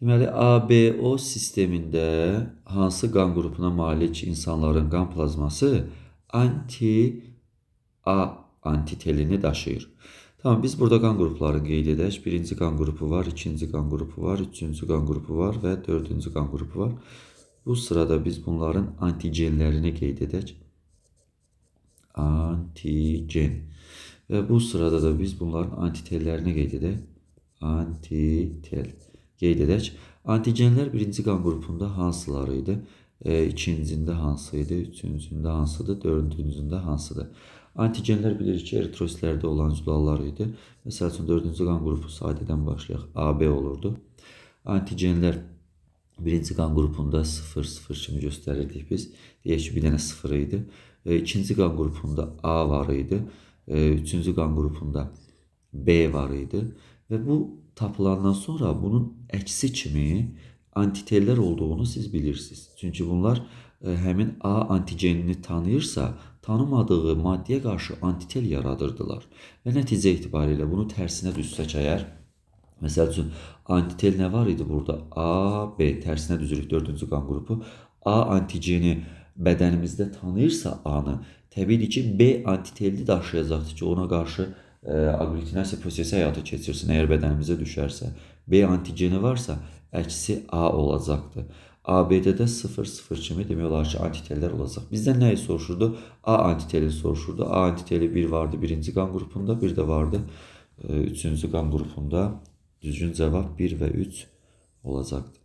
Deməli, ABO sistemində hansı qan qrupuna malik insanların qan plazması anti-A antitelini daşıyır? Tamam, biz burada qan qruplarını qeyd edək. Birinci qan qrupu var, ikinci qan qrupu var, üçüncü qan qrupu var və dördüncü qan qrupu var. Bu sırada biz bunların antigenlərini qeyd edək. Antigen. Və bu sırada da biz bunların antitellərini qeyd edək. Antitel qeyd edək. Antigenlər birinci qan qrupunda hansıları idi? İkincində hansı idi? Üçüncündə hansıdır? Dördüncündə hansıdır? Antigenlər bilirik ki, eritrositlərdə olan zülallar idi. Məsəl üçün, dördüncü qan qrupu sadədən başlayaq. AB olurdu. Antigenlər birinci qan qrupunda 0-0 kimi göstərirdik biz. Deyək ki, bir dənə 0 idi. İkinci qan qrupunda A var idi. Üçüncü qan qrupunda B var idi. Və bu tapılandan sonra bunun əksi kimi antitellər olduğunu siz bilirsiniz. Çünki bunlar həmin A antigenini tanıyırsa, tanımadığı maddəyə qarşı antitel yaradırdılar. Və nəticə etibarilə bunu tərsinə düzsək əgər, məsəl üçün, antitel nə var idi burada? A, B, tərsinə düzürük dördüncü qan qrupu. A antigeni bədənimizdə tanıyırsa A-nı, təbii ki, B antitelini daşıyacaqdır ki, ona qarşı agglutinasiya prosesi həyata keçirsin, əgər bədənimizə düşərsə. B antigeni varsa, əksi A olacaqdır. AB'də də 0-0 kimi demək olar ki, antitellər olacaq. Bizdən nəyi soruşurdu? A antitelini soruşurdu. A antiteli 1 vardı birinci qan qrupunda, bir də vardı üçüncü qan qrupunda. Düzgün cavab 1 və 3 olacaqdır.